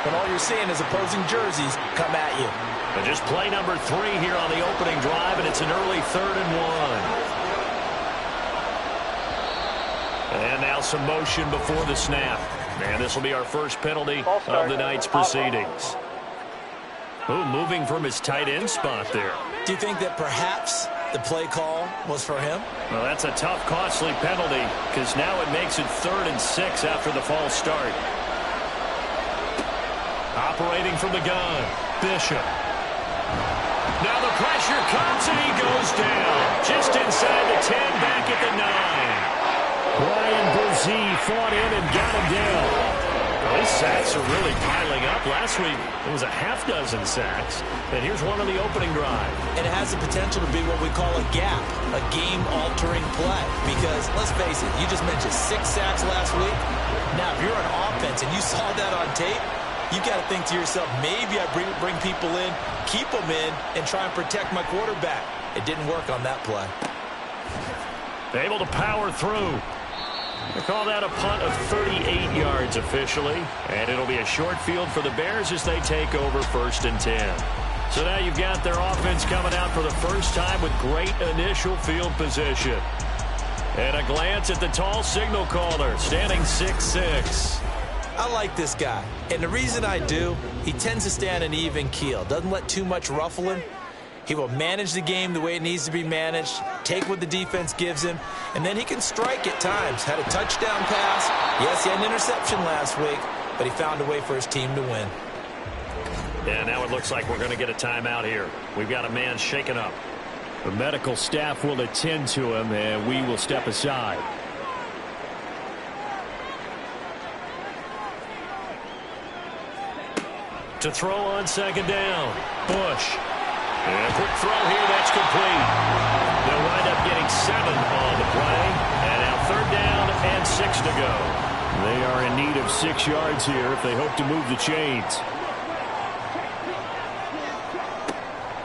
when all you're seeing is opposing jerseys come at you. But just play number 3 here on the opening drive, and it's an early 3rd and 1. And now some motion before the snap. And this will be our first penalty of the night's proceedings. Ooh, moving from his tight end spot there. Do you think that perhaps the play call was for him? Well, that's a tough, costly penalty because now it makes it 3rd and 6 after the false start. Operating from the gun, Bishop. Now the pressure comes and he goes down. Just inside the 10, back at the 9. Brian Brzee fought in and got him down. Those sacks are really piling up. Last week, it was a half-dozen sacks. And here's one on the opening drive. And it has the potential to be what we call a gap, a game-altering play. Because, let's face it, you just mentioned 6 sacks last week. Now, if you're an offense and you saw that on tape, you got to think to yourself, maybe I bring people in, keep them in, and try and protect my quarterback. It didn't work on that play. Able to power through. They call that a punt of 38 yards officially. And it'll be a short field for the Bears as they take over 1st and 10. So now you've got their offense coming out for the first time with great initial field position. And a glance at the tall signal caller, standing 6'6". I like this guy. And the reason I do, he tends to stand an even keel. Doesn't let too much ruffle him. He will manage the game the way it needs to be managed, take what the defense gives him, and then he can strike at times. Had a touchdown pass. Yes, he had an interception last week, but he found a way for his team to win. Yeah, now it looks like we're going to get a timeout here. We've got a man shaken up. The medical staff will attend to him, and we will step aside. To throw on 2nd down, Bush. And a quick throw here, that's complete. They'll wind up getting 7 on the play. And now 3rd down and 6 to go. They are in need of 6 yards here if they hope to move the chains.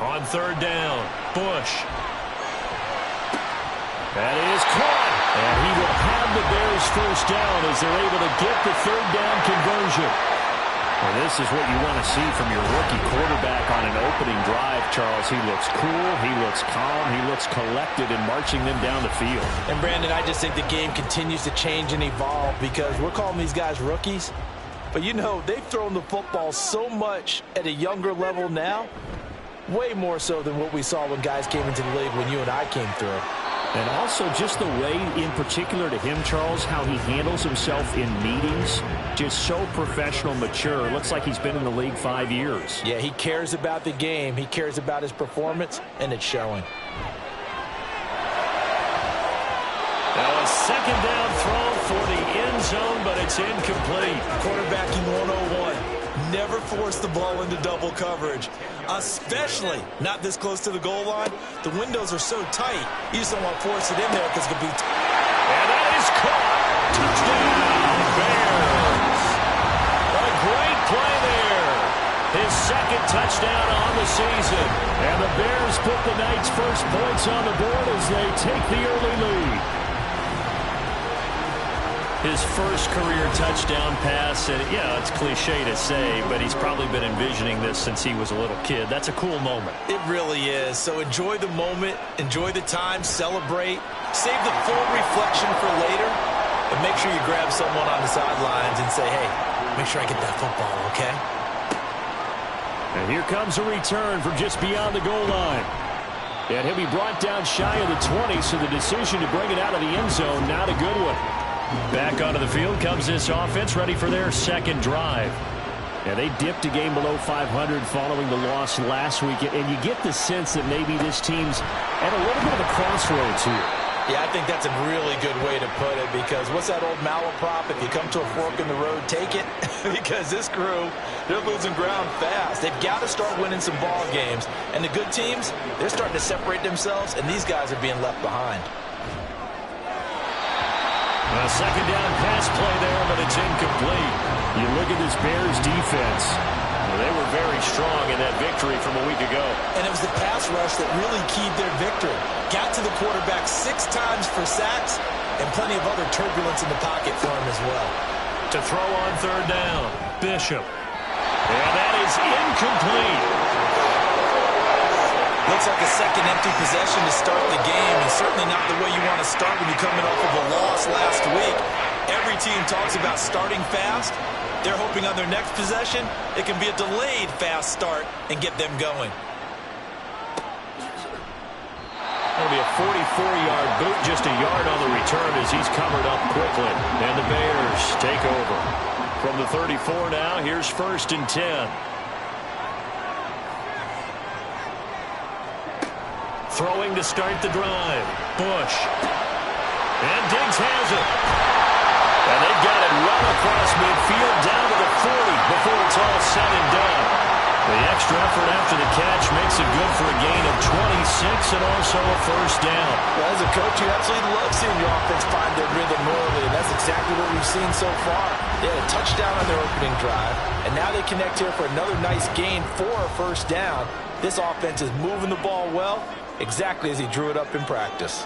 On 3rd down, Bush. That is caught. And he will have the Bears 1st down as they're able to get the 3rd down conversion. Well, this is what you want to see from your rookie quarterback on an opening drive, Charles. He looks cool, he looks calm, he looks collected in marching them down the field. And, Brandon, I just think the game continues to change and evolve because we're calling these guys rookies. But, you know, they've thrown the football so much at a younger level now, way more so than what we saw when guys came into the league when you and I came through. And also just the way, in particular to him, Charles, how he handles himself in meetings. Just so professional, mature. Looks like he's been in the league 5 years. Yeah, he cares about the game. He cares about his performance, and it's showing. Now a 2nd down throw for the end zone, but it's incomplete. Quarterbacking 101. Never force the ball into double coverage, especially not this close to the goal line. The windows are so tight, you just don't want to force it in there because it could be... And that is caught. Touchdown, Bears. A great play there. His 2nd touchdown on the season. And the Bears put the night's first points on the board as they take the early lead. His first career touchdown pass, and yeah, it's cliche to say, but he's probably been envisioning this since he was a little kid. That's a cool moment. It really is. So enjoy the moment, enjoy the time, celebrate, save the full reflection for later, and make sure you grab someone on the sidelines and say, hey, make sure I get that football, okay? And here comes a return from just beyond the goal line. And he'll be brought down shy of the 20, so the decision to bring it out of the end zone, not a good one. Back onto the field comes this offense, ready for their 2nd drive. Yeah, they dipped a game below 500 following the loss last week, and you get the sense that maybe this team's at a little bit of a crossroads here. Yeah, I think that's a really good way to put it because what's that old malaprop? If you come to a fork in the road, take it. Because this crew, they're losing ground fast. They've got to start winning some ball games. And the good teams, they're starting to separate themselves, and these guys are being left behind. A 2nd down pass play there, but it's incomplete. You look at this Bears defense. Well, they were very strong in that victory from a week ago. And it was the pass rush that really keyed their victory. Got to the quarterback 6 times for sacks and plenty of other turbulence in the pocket for him as well. To throw on 3rd down, Bishop. And that is incomplete. Looks like a second empty possession to start the game, and certainly not the way you want to start when you're coming off of a loss last week. Every team talks about starting fast. They're hoping on their next possession it can be a delayed fast start and get them going. It'll be a 44-yard boot, just a yard on the return as he's covered up quickly. And the Bears take over. From the 34 now, here's 1st and 10. Throwing to start the drive. Bush. And Diggs has it. And they've got it well across midfield down to the 40 before it's all said and done. The extra effort after the catch makes it good for a gain of 26 and also a 1st down. Well, as a coach, you absolutely love seeing your offense find their rhythm early, and that's exactly what we've seen so far. They had a touchdown on their opening drive, and now they connect here for another nice gain for a 1st down. This offense is moving the ball well, exactly as he drew it up in practice.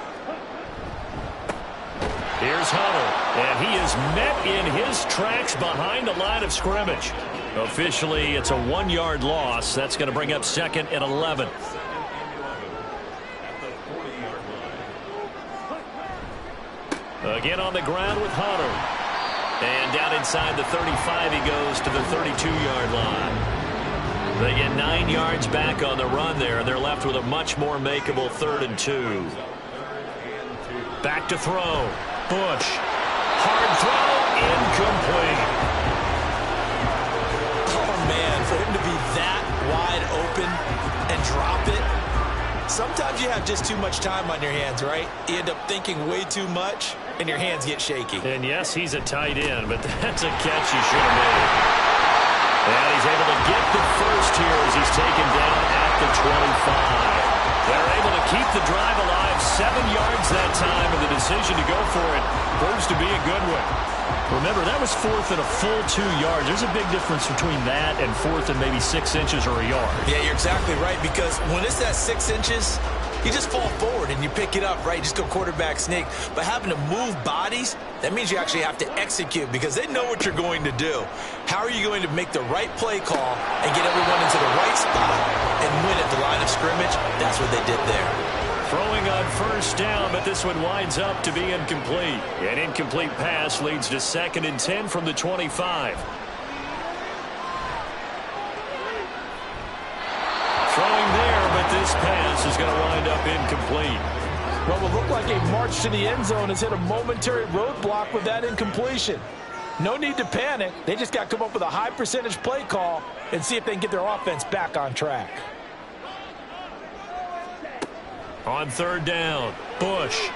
Here's Hunter, and he is met in his tracks behind the line of scrimmage. Officially, it's a 1-yard loss. That's going to bring up 2nd and 11. Again on the ground with Hunter. And down inside the 35, he goes to the 32-yard line. They get 9 yards back on the run there, and they're left with a much more makeable 3rd and 2. Back to throw. Bush. Hard throw. Incomplete. Oh, man, for him to be that wide open and drop it. Sometimes you have just too much time on your hands, right? You end up thinking way too much, and your hands get shaky. And yes, he's a tight end, but that's a catch he should have made. And he's able to get the 1st here as he's taken down at the 25. They're able to keep the drive alive, 7 yards that time, and the decision to go for it proves to be a good one. Remember, that was 4th and a full 2 yards. There's a big difference between that and 4th and maybe 6 inches or a yard. Yeah, you're exactly right, because when it's that 6 inches, you just fall forward and you pick it up, right? You just go quarterback sneak. But having to move bodies, that means you actually have to execute because they know what you're going to do. How are you going to make the right play call and get everyone into the right spot and win at the line of scrimmage? That's what they did there. Throwing on 1st down, but this one winds up to be incomplete. An incomplete pass leads to 2nd and 10 from the 25. Throwing there, but this pass is going to wind up incomplete. What will look like a march to the end zone has hit a momentary roadblock with that incompletion. No need to panic. They just got to come up with a high percentage play call and see if they can get their offense back on track. On 3rd down, Bush.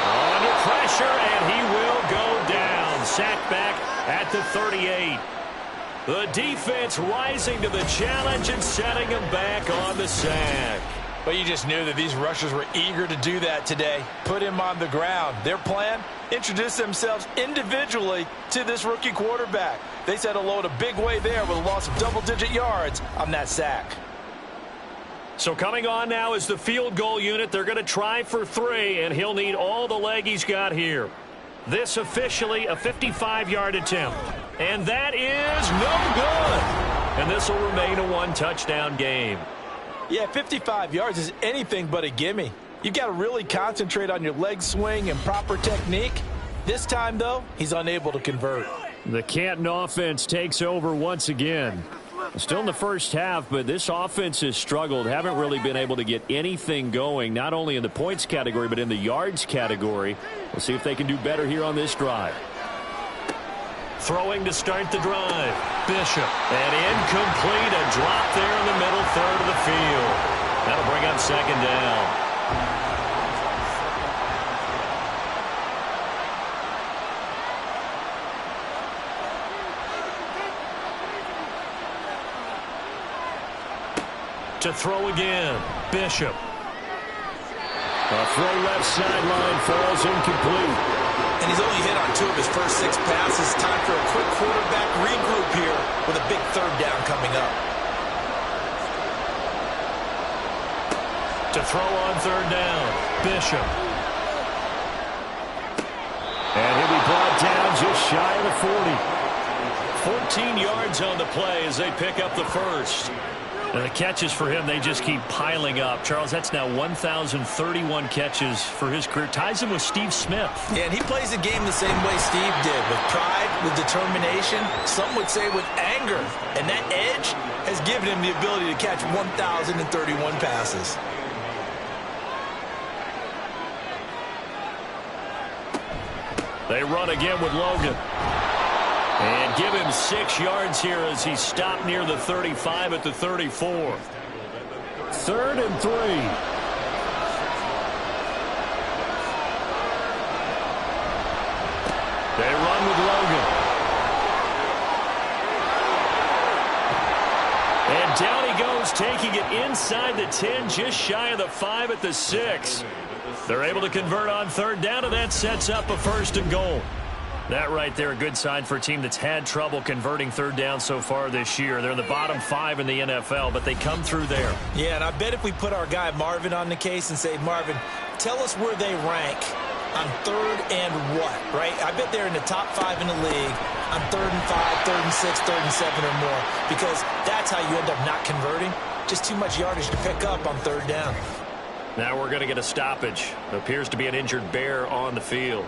Under pressure, and he will go down. Sacked back at the 38. The defense rising to the challenge and setting him back on the sack. But you just knew that these rushers were eager to do that today. Put him on the ground. Their plan, introduce themselves individually to this rookie quarterback. They said hello in a big way there with a loss of double-digit yards on that sack. So coming on now is the field goal unit. They're going to try for 3, and he'll need all the leg he's got here. This officially a 55-yard attempt. And that is no good. And this will remain a 1-touchdown game. Yeah, 55 yards is anything but a gimme. You've got to really concentrate on your leg swing and proper technique. This time, though, he's unable to convert. The Canton offense takes over once again. Still in the first half, but this offense has struggled. Haven't really been able to get anything going, not only in the points category, but in the yards category. We'll see if they can do better here on this drive. Throwing to start the drive. Bishop. And incomplete. A drop there in the middle third of the field. That'll bring up 2nd down. To throw again. Bishop. A throw left sideline falls incomplete. And he's only hit on 2 of his first 6 passes. Time for a quick quarterback regroup here with a big 3rd down coming up. To throw on 3rd down. Bishop. And he'll be brought down just shy of the 40. 14 yards on the play as they pick up the first. And the catches for him, they just keep piling up. Charles, that's now 1,031 catches for his career. Ties him with Steve Smith. Yeah, and he plays the game the same way Steve did, with pride, with determination, some would say with anger. And that edge has given him the ability to catch 1,031 passes. They run again with Logan. And give him 6 yards here as he stopped near the 35 at the 34. 3rd and 3. They run with Logan. And down he goes, taking it inside the 10, just shy of the 5 at the 6. They're able to convert on 3rd down, and that sets up a 1st and goal. That right there, a good sign for a team that's had trouble converting 3rd down so far this year. They're in the bottom 5 in the NFL, but they come through there. Yeah, and I bet if we put our guy Marvin on the case and say, Marvin, tell us where they rank on 3rd and what, right? I bet they're in the top 5 in the league on 3rd and 5, 3rd and 6, 3rd and 7 or more, because that's how you end up not converting. Just too much yardage to pick up on 3rd down. Now we're going to get a stoppage. Appears to be an injured Bear on the field.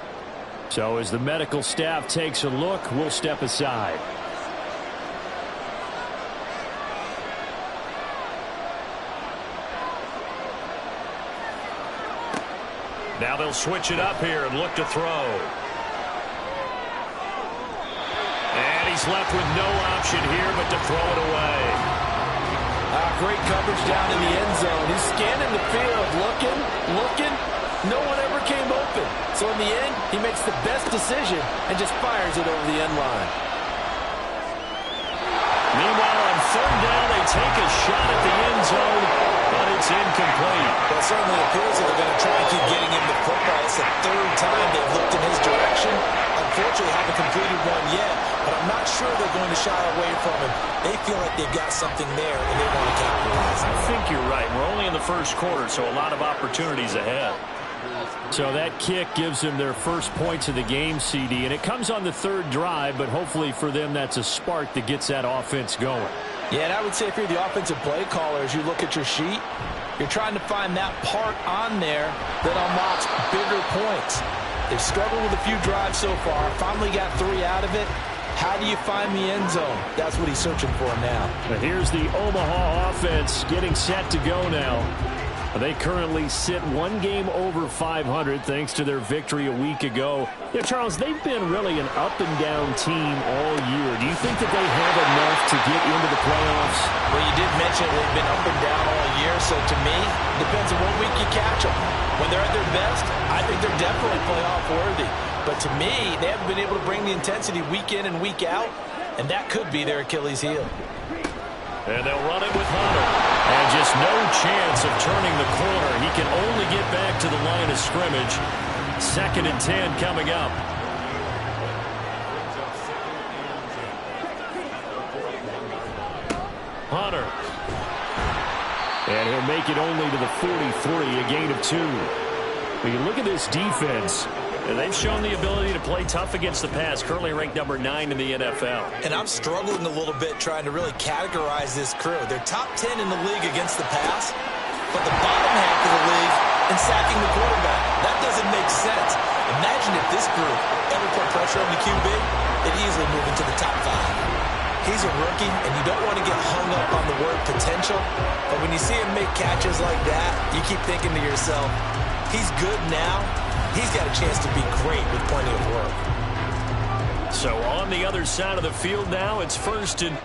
So as the medical staff takes a look, we'll step aside. Now they'll switch it up here and look to throw. And he's left with no option here but to throw it away. Great coverage down in the end zone. He's scanning the field, looking. No one ever came open. So in the end, he makes the best decision and just fires it over the end line. Meanwhile, on 3rd down, they take a shot at the end zone, but it's incomplete. Well, it certainly appears that they're going to try and keep getting him the football. It's the 3rd time they've looked in his direction. Unfortunately, haven't completed one yet, but I'm not sure they're going to shy away from him. They feel like they've got something there, and they want to capitalize. I think you're right. We're only in the 1st quarter, so a lot of opportunities ahead. So that kick gives them their first points of the game, CD, and it comes on the 3rd drive, but hopefully for them that's a spark that gets that offense going. Yeah, and I would say if you're the offensive play caller, as you look at your sheet, you're trying to find that part on there that unlocks bigger points. They've struggled with a few drives so far, finally got 3 out of it. How do you find the end zone? That's what he's searching for now. But here's the Omaha offense getting set to go now. They currently sit 1 game over 500 thanks to their victory a week ago. Yeah, Charles, they've been really an up-and-down team all year. Do you think that they have enough to get into the playoffs? Well, you did mention they've been up and down all year, so to me, it depends on what week you catch them. When they're at their best, I think they're definitely playoff worthy. But to me, they haven't been able to bring the intensity week in and week out, and that could be their Achilles heel. And they'll run it with Hunter. And just no chance of turning the corner. He can only get back to the line of scrimmage. 2nd and 10 coming up. Hunter. And he'll make it only to the 43, a gain of 2. When you look at this defense, and they've shown the ability to play tough against the pass, currently ranked number 9 in the NFL. And I'm struggling a little bit trying to really categorize this crew. They're top 10 in the league against the pass, but the bottom half of the league in sacking the quarterback. That doesn't make sense. Imagine if this group ever put pressure on the QB, it'd easily move into the top 5. He's a rookie, and you don't want to get hung up on the word potential, but when you see him make catches like that, you keep thinking to yourself, he's good now. He's got a chance to be great with plenty of work. So on the other side of the field now, it's 1st and